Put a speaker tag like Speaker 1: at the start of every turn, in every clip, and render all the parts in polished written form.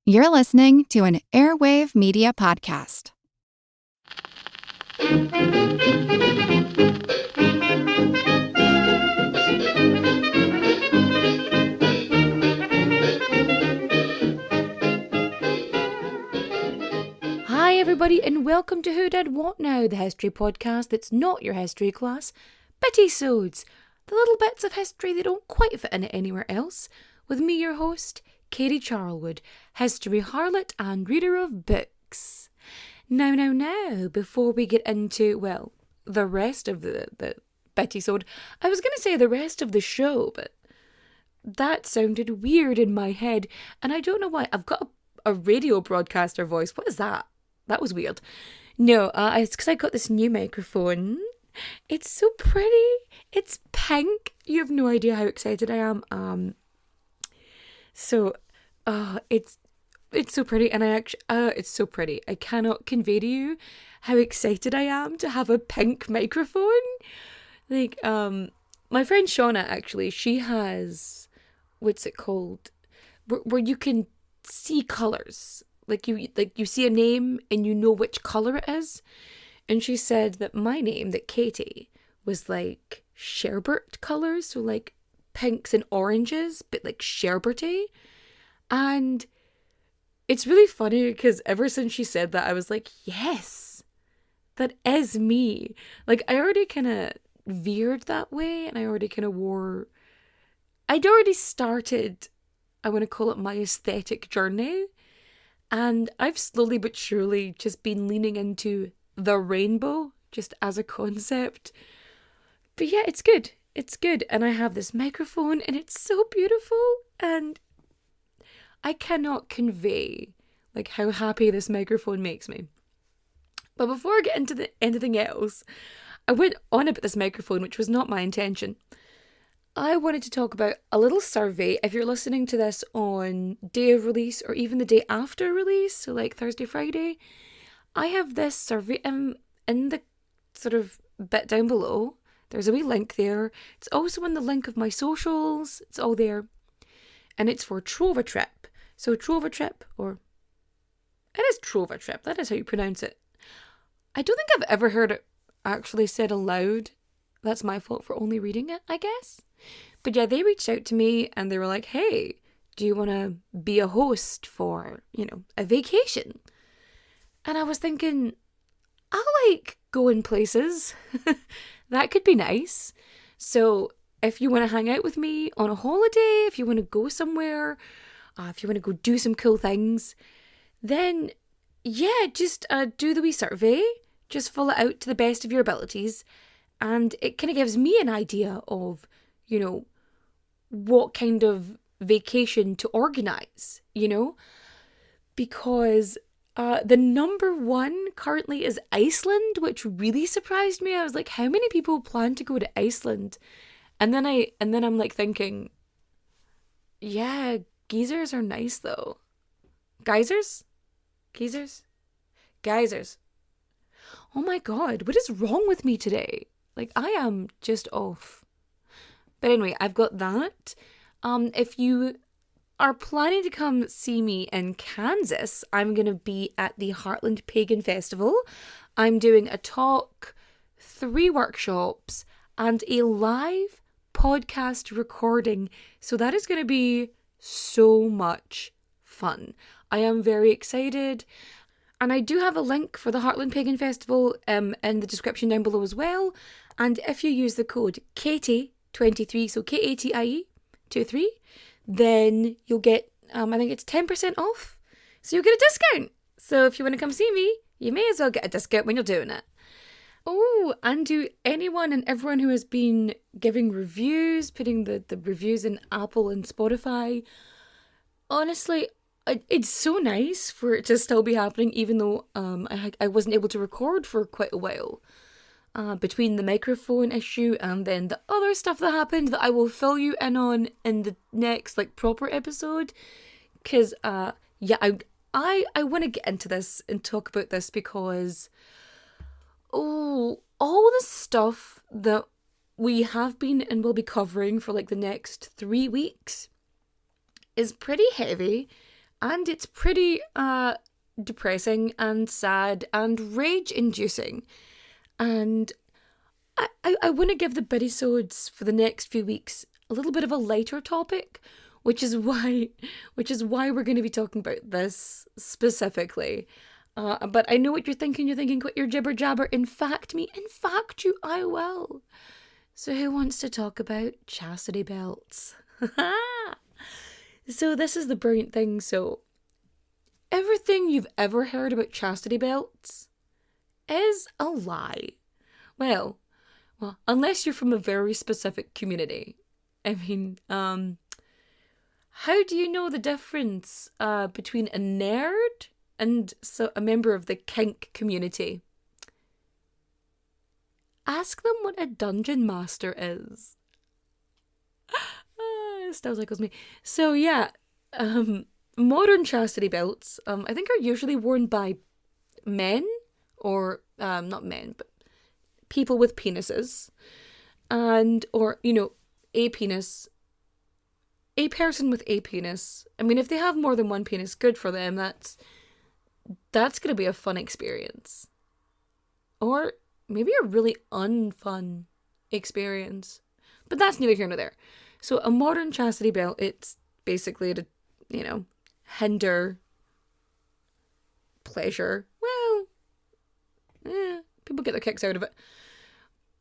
Speaker 1: You're listening to an Airwave Media Podcast.
Speaker 2: Hi everybody and welcome to Who Did What Now, the history podcast that's not your history class, Bittisodes, the little bits of history that don't quite fit in it anywhere else, with me your host, Katie Charlwood, history harlot and reader of books. Now, before we get into, well, the rest of the Bittisode, I was going to say the rest of the show, but that sounded weird in my head, and I don't know why. I've got a radio broadcaster voice. What is that? That was weird. No, it's because I got this new microphone. It's so pretty. It's pink. You have no idea how excited I am. It's so pretty, and it's so pretty. I cannot convey to you how excited I am to have a pink microphone. My friend Shauna, actually, she has, what's it called? Where you can see colours. You see a name and you know which colour it is. And she said that my name, that Katie, was like sherbet colours, so like pinks and oranges, but like sherberty. And it's really funny because ever since she said that, I was like, yes, that is me. Like, I already kind of veered that way, and I'd already started, I want to call it my aesthetic journey. And I've slowly but surely just been leaning into the rainbow just as a concept. But yeah, it's good. It's good. And I have this microphone and it's so beautiful. And I cannot convey like how happy this microphone makes me. But before I get into anything else, I went on about this microphone, which was not my intention. I wanted to talk about a little survey. If you're listening to this on day of release or even the day after release, so like Thursday, Friday, I have this survey in the sort of bit down below. There's a wee link there. It's also in the link of my socials. It's all there. And it's for Trova Trip. So Trova Trip, or it is Trova Trip. That is how you pronounce it. I don't think I've ever heard it actually said aloud. That's my fault for only reading it, I guess. But yeah, they reached out to me and they were like, hey, do you want to be a host for, a vacation? And I was thinking, I like going places. That could be nice. So if you want to hang out with me on a holiday, if you want to go somewhere, if you want to go do some cool things, then yeah, just do the wee survey. Just fill it out to the best of your abilities. And it kind of gives me an idea of, what kind of vacation to organise, because the number one currently is Iceland, which really surprised me. I was like, how many people plan to go to Iceland? And then I'm like thinking, yeah, geysers are nice though. Geysers? Oh my God, what is wrong with me today? Like, I am just off. But anyway, I've got that. If you are planning to come see me in Kansas, I'm going to be at the Heartland Pagan Festival. I'm doing a talk, 3 workshops, and a live podcast recording. So that is going to be so much fun. I am very excited. And I do have a link for the Heartland Pagan Festival in the description down below as well. And if you use the code KATIE23, so KATIE 23, then you'll get, I think it's 10% off. So you'll get a discount. So if you want to come see me, you may as well get a discount when you're doing it. Oh, and to anyone and everyone who has been giving reviews, putting the reviews in Apple and Spotify, honestly, it's so nice for it to still be happening, even though I wasn't able to record for quite a while. Between the microphone issue and then the other stuff that happened that I will fill you in on in the next proper episode. Because I want to get into this and talk about this because all the stuff that we have been and will be covering for the next 3 weeks is pretty heavy And it's pretty depressing and sad and rage-inducing. And I want to give the Bittisodes for the next few weeks a little bit of a lighter topic, which is why we're going to be talking about this specifically. But I know what you're thinking. You're thinking, quit your jibber jabber. In fact, I will. So who wants to talk about chastity belts? So this is the brilliant thing. So everything you've ever heard about chastity belts is a lie. Well, unless you're from a very specific community. I mean, how do you know the difference between a nerd and a member of the kink community? Ask them what a dungeon master is. It still tickles me. So yeah, modern chastity belts, I think are usually worn by men, or not men, but people with penises, or a penis. A person with a penis. I mean, if they have more than one penis, good for them. That's going to be a fun experience. Or maybe a really unfun experience. But that's neither here nor there. So a modern chastity belt, it's basically to, hinder pleasure. Well, people get their kicks out of it.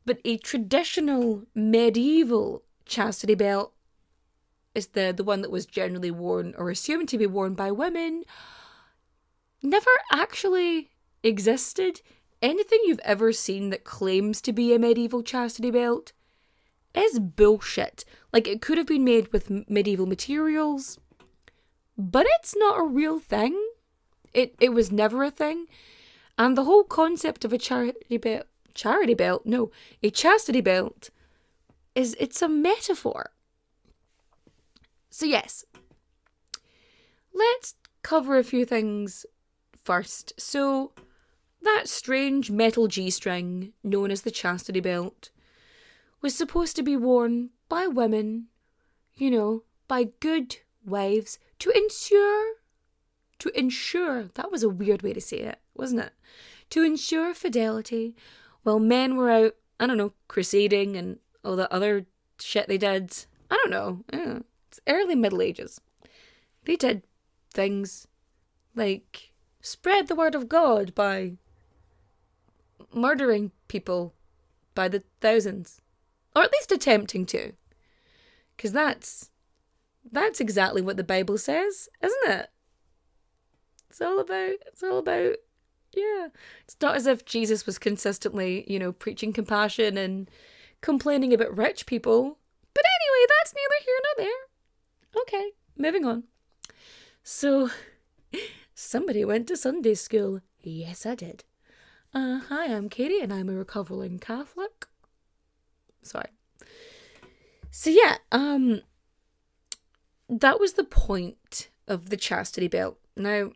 Speaker 2: But a traditional medieval chastity belt is the one that was generally worn or assumed to be worn by women, never actually existed. Anything you've ever seen that claims to be a medieval chastity belt is bullshit. Like, it could have been made with medieval materials, but it's not a real thing. It was never a thing. And the whole concept of a chastity belt, it's a metaphor. So yes, let's cover a few things first. So that strange metal G-string known as the chastity belt was supposed to be worn by women, by good wives to ensure, that was a weird way to say it, wasn't it? To ensure fidelity while men were out, crusading and all the other shit they did. I don't know. It's early Middle Ages. They did things like spread the word of God by murdering people by the thousands. Or at least attempting to. Because that's exactly what the Bible says, isn't it? It's all about, yeah. It's not as if Jesus was consistently, preaching compassion and complaining about rich people. But anyway, that's neither here nor there. Okay, moving on. So, somebody went to Sunday school. Yes, I did. Hi, I'm Katie, and I'm a recovering Catholic. Sorry. So yeah, that was the point of the chastity belt. Now,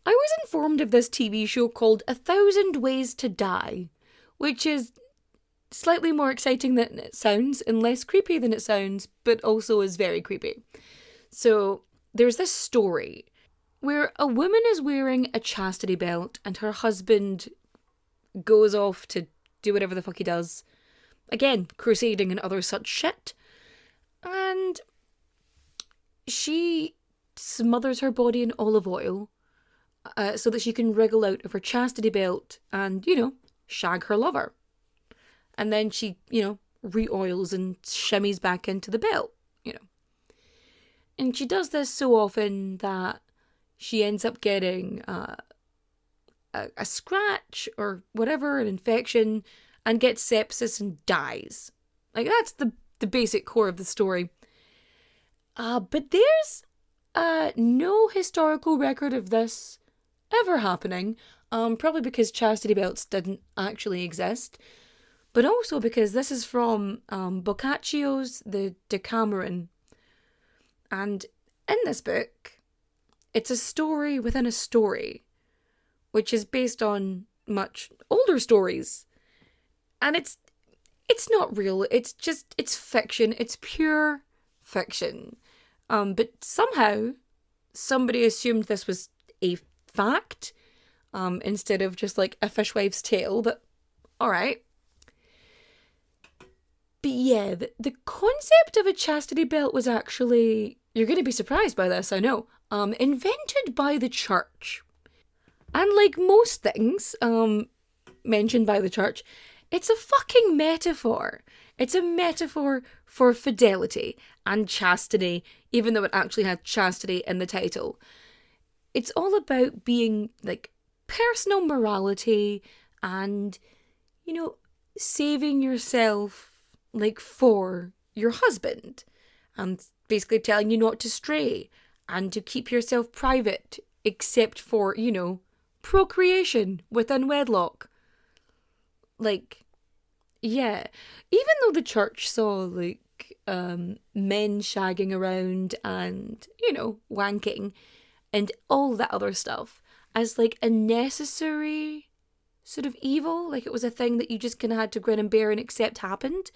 Speaker 2: I was informed of this TV show called 1,000 Ways to Die, which is slightly more exciting than it sounds and less creepy than it sounds, but also is very creepy. So there's this story where a woman is wearing a chastity belt and her husband goes off to do whatever the fuck he does. Again, crusading and other such shit. And she smothers her body in olive oil so that she can wriggle out of her chastity belt and, shag her lover. And then she, re-oils and shimmies back into the belt, And she does this so often that she ends up getting a scratch or whatever, an infection, and gets sepsis and dies. Like, that's the basic core of the story. But there's no historical record of this ever happening, probably because chastity belts didn't actually exist, but also because this is from Boccaccio's The Decameron. And in this book, it's a story within a story, which is based on much older stories. And it's not real. It's fiction. It's pure fiction. But somehow somebody assumed this was a fact, instead of just like a fishwife's tale, but alright. But yeah, the concept of a chastity belt was actually, you're going to be surprised by this, I know, invented by the church. And like most things mentioned by the church, it's a fucking metaphor. It's a metaphor for fidelity and chastity, even though it actually had chastity in the title. It's all about being like personal morality and, you know, saving yourself like for your husband, and basically telling you not to stray and to keep yourself private except for, you know, procreation within wedlock. Like, yeah. Even though the church saw like men shagging around and, you know, wanking and all that other stuff as like a necessary sort of evil, like it was a thing that you just kind of had to grin and bear and accept happened.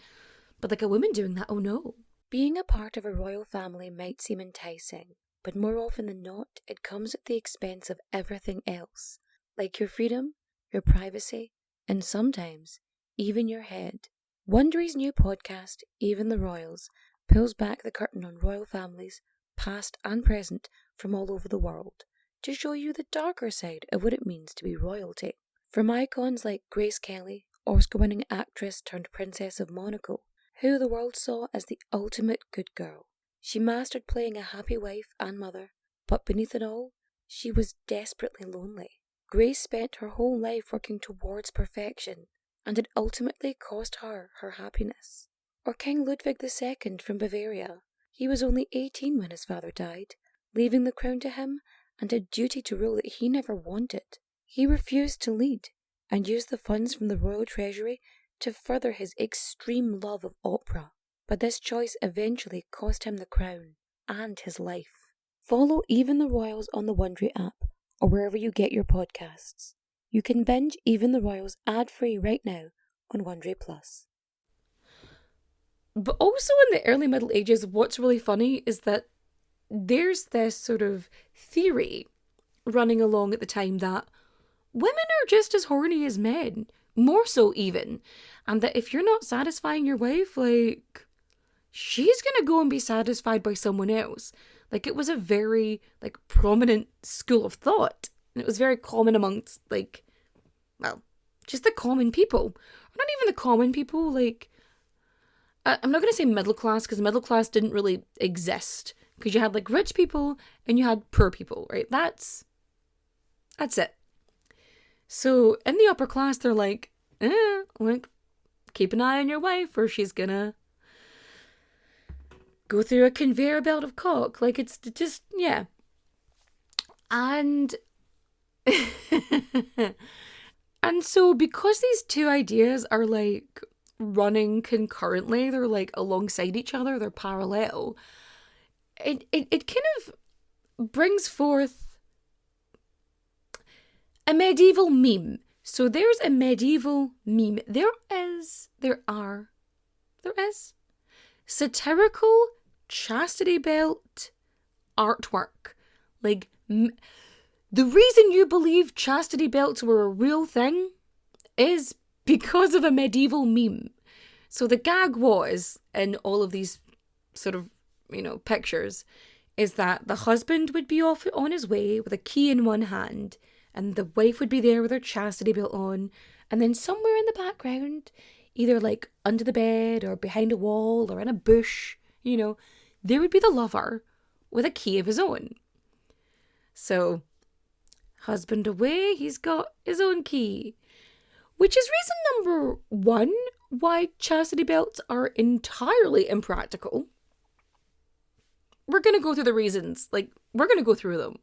Speaker 2: But like a woman doing that, oh no.
Speaker 3: Being a part of a royal family might seem enticing, but more often than not, it comes at the expense of everything else, like your freedom, your privacy, and sometimes even your head. Wondery's new podcast, Even the Royals, pulls back the curtain on royal families, past and present, from all over the world, to show you the darker side of what it means to be royalty. From icons like Grace Kelly, Oscar-winning actress turned Princess of Monaco, who the world saw as the ultimate good girl. She mastered playing a happy wife and mother, but beneath it all, she was desperately lonely. Grace spent her whole life working towards perfection, and it ultimately cost her her happiness. Or King Ludwig II from Bavaria. He was only 18 when his father died, leaving the crown to him and a duty to rule that he never wanted. He refused to lead, and used the funds from the royal treasury to further his extreme love of opera, but this choice eventually cost him the crown and his life. Follow Even the Royals on the Wondery app or wherever you get your podcasts. You can binge Even the Royals ad-free right now on Wondery Plus.
Speaker 2: But also in the early Middle Ages, what's really funny is that there's this sort of theory running along at the time that women are just as horny as men. More so even. And that if you're not satisfying your wife, like, she's gonna go and be satisfied by someone else. Like, it was a very, like, prominent school of thought. And it was very common amongst, like, well, just the common people. Or not even the common people, like, I'm not gonna say middle class, because middle class didn't really exist. Because you had, like, rich people and you had poor people, right? That's it. So, in the upper class, they're like, like, keep an eye on your wife or she's gonna go through a conveyor belt of cock. Like, it's just, yeah. And, and so, because these two ideas are, like, running concurrently, they're, like, alongside each other, they're parallel, it kind of brings forth a medieval meme. So there's a medieval meme. There is satirical chastity belt artwork. Like, the reason you believe chastity belts were a real thing is because of a medieval meme. So the gag was, in all of these sort of, you know, pictures, is that the husband would be off on his way with a key in one hand, and the wife would be there with her chastity belt on, and then somewhere in the background, either like under the bed or behind a wall or in a bush, you know, there would be the lover with a key of his own. So, husband away, he's got his own key. Which is reason number one why chastity belts are entirely impractical. We're going to go through the reasons. Like, we're going to go through them.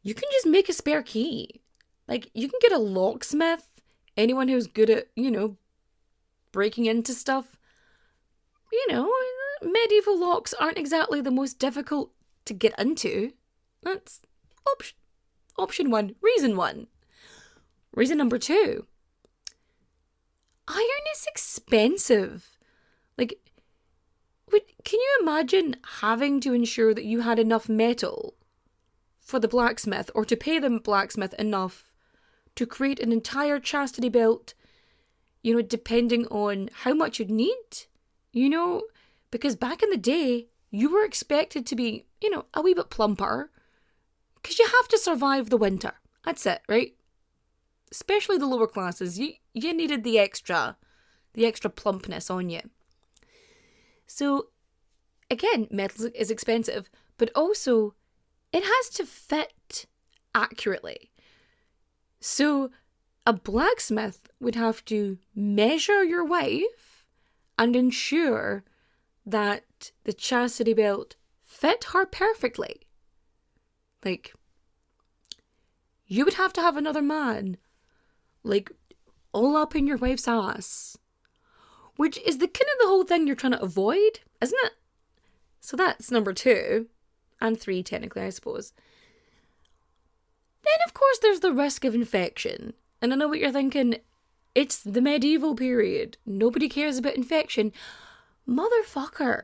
Speaker 2: You can just make a spare key. Like, you can get a locksmith, anyone who's good at, you know, breaking into stuff. You know, medieval locks aren't exactly the most difficult to get into. That's option one. Reason one. Reason number two. Iron is expensive. Like, can you imagine having to ensure that you had enough metal for the blacksmith, or to pay the blacksmith enough to create an entire chastity belt, you know, depending on how much you'd need, you know, because back in the day, you were expected to be, you know, a wee bit plumper, because you have to survive the winter. That's it, right? Especially the lower classes, you needed the extra plumpness on you. So, again, metal is expensive, but also it has to fit accurately. So, a blacksmith would have to measure your wife and ensure that the chastity belt fit her perfectly. Like, you would have to have another man, like, all up in your wife's ass. Which is the kind of the whole thing you're trying to avoid, isn't it? So that's number 2. And 3, technically, I suppose. Then, of course, there's the risk of infection. And I know what you're thinking. It's the medieval period. Nobody cares about infection. Motherfucker.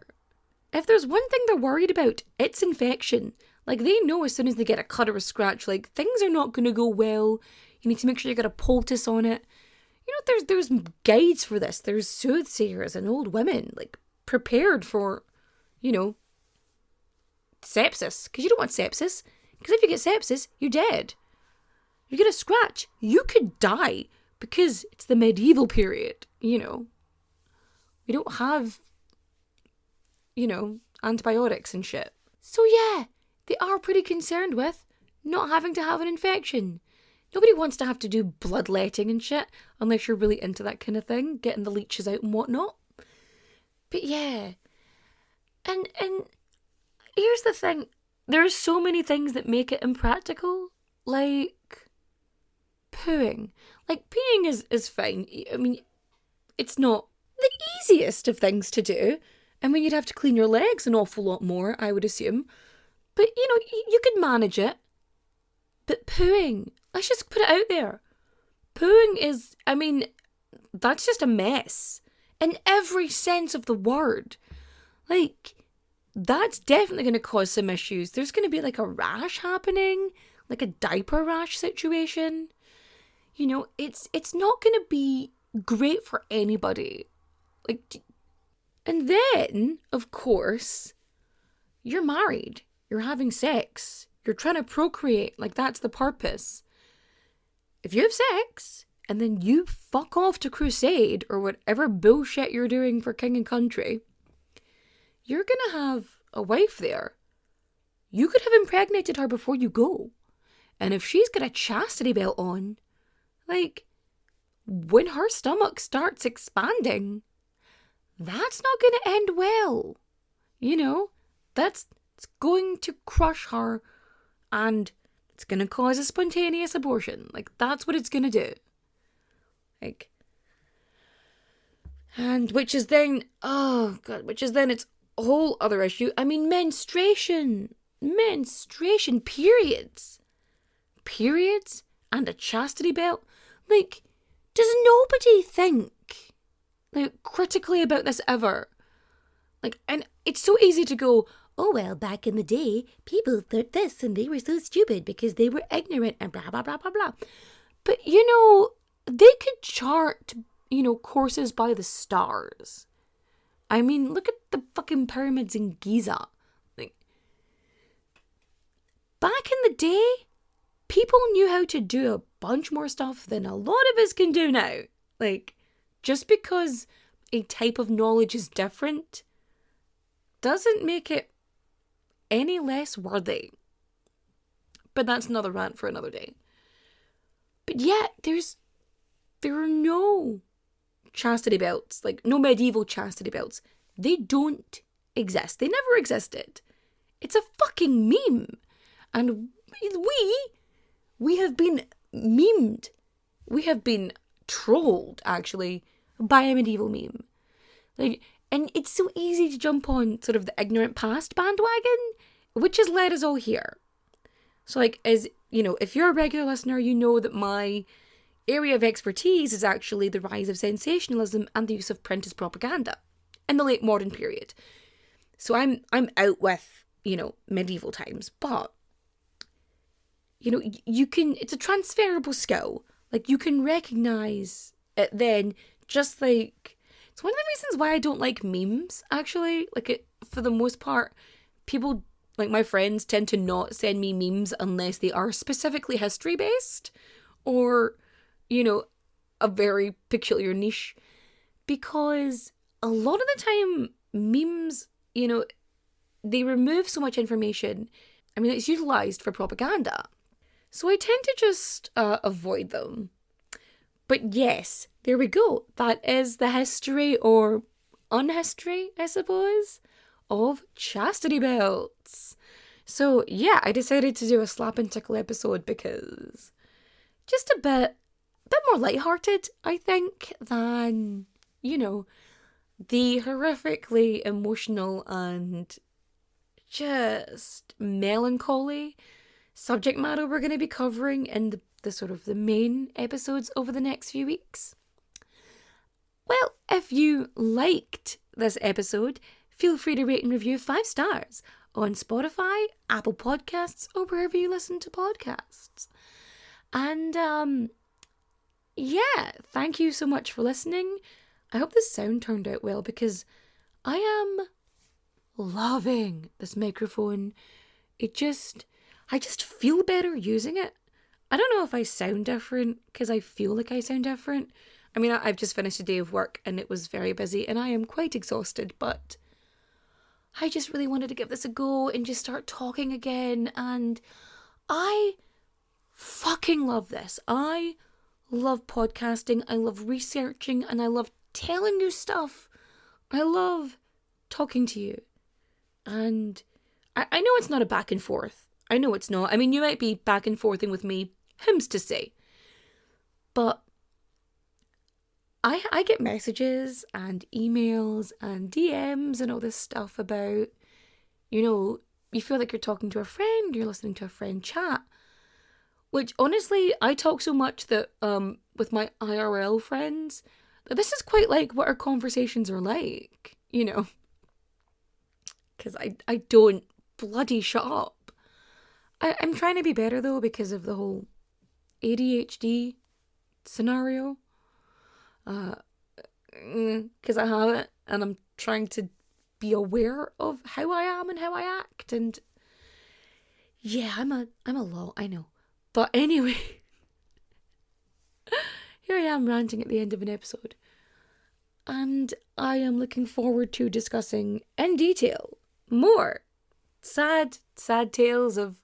Speaker 2: If there's one thing they're worried about, it's infection. Like, they know as soon as they get a cut or a scratch, like, things are not going to go well. You need to make sure you got a poultice on it. You know, there's guides for this. There's soothsayers and old women, like, prepared for, you know, sepsis. Because you don't want sepsis. Because if you get sepsis, you're dead. You get a scratch, you could die. Because it's the medieval period, you know. We don't have, you know, antibiotics and shit. So yeah, they are pretty concerned with not having to have an infection. Nobody wants to have to do bloodletting and shit, unless you're really into that kind of thing, getting the leeches out and whatnot. But yeah, and here's the thing, there are so many things that make it impractical, like pooing. Like, peeing is fine. I mean, it's not the easiest of things to do. I mean, you'd have to clean your legs an awful lot more, I would assume. But, you know, you could manage it. But pooing, let's just put it out there. Pooing is, I mean, that's just a mess. In every sense of the word. Like, that's definitely going to cause some issues. There's going to be like a rash happening. Like a diaper rash situation. You know, it's not going to be great for anybody. Like, and then, of course, you're married. You're having sex. You're trying to procreate. Like, that's the purpose. If you have sex, and then you fuck off to crusade, or whatever bullshit you're doing for king and country, you're going to have a wife there. You could have impregnated her before you go. And if she's got a chastity belt on, like, when her stomach starts expanding, that's not going to end well. You know, it's going to crush her, and it's going to cause a spontaneous abortion. Like, that's what it's going to do. Like, and which is then it's a whole other issue. I mean, menstruation, periods and a chastity belt. Like, does nobody think, like, critically about this ever? Like, and it's so easy to go, oh, well, back in the day, people thought this and they were so stupid because they were ignorant and blah, blah, blah, blah, blah. But, you know, they could chart, you know, courses by the stars. I mean, look at the fucking pyramids in Giza. Like, back in the day, people knew how to do a bunch more stuff than a lot of us can do now. Like, just because a type of knowledge is different doesn't make it any less worthy. But that's another rant for another day. But yet, there are no chastity belts, like no medieval chastity belts. They don't exist. They never existed. It's a fucking meme. And we have been memed. We have been trolled, actually, by a medieval meme. Like, and it's so easy to jump on sort of the ignorant past bandwagon, which has led us all here. So, like, as you know, if you're a regular listener, you know that my area of expertise is actually the rise of sensationalism and the use of print as propaganda in the late modern period. So I'm out with, you know, medieval times, but you can, it's a transferable skill. Like, you can recognise it then, just like, it's one of the reasons why I don't like memes, actually. Like, for the most part, people, like my friends, tend to not send me memes unless they are specifically history-based or, a very peculiar niche. Because a lot of the time, memes, they remove so much information. I mean, it's utilised for propaganda. So I tend to just avoid them. But yes, there we go. That is the history, or unhistory, I suppose, of Chastity Belts. So yeah, I decided to do a Slap and Tickle episode because just a bit more lighthearted, I think, than, the horrifically emotional and just melancholy subject matter we're going to be covering in the sort of the main episodes over the next few weeks. Well, if you liked this episode, feel free to rate and review 5 stars on Spotify, Apple Podcasts, or wherever you listen to podcasts. And yeah, thank you so much for listening. I hope the sound turned out well, because I am loving this microphone. I just feel better using it. I don't know if I sound different because I feel like I sound different. I mean, I've just finished a day of work and it was very busy and I am quite exhausted, but I just really wanted to give this a go and just start talking again. And I fucking love this. I love podcasting. I love researching, and I love telling you stuff. I love talking to you. And I know it's not a back and forth. I know it's not. I mean, you might be back and forthing with me, whom's to say. But I get messages and emails and DMs and all this stuff about, you feel like you're talking to a friend, you're listening to a friend chat. Which, honestly, I talk so much that, with my IRL friends, that this is quite like what our conversations are like, Because I don't bloody shut up. I'm trying to be better, though, because of the whole ADHD scenario. Because I have it, and I'm trying to be aware of how I am and how I act, and yeah, I'm a lot, I know. But anyway, here I am ranting at the end of an episode. And I am looking forward to discussing in detail more sad tales of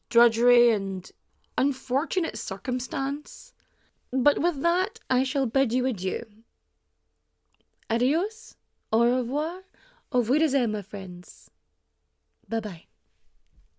Speaker 2: drudgery and unfortunate circumstance. But with that, I shall bid you adieu. Adios, au revoir, auf Wiedersehen, my friends. Bye-bye.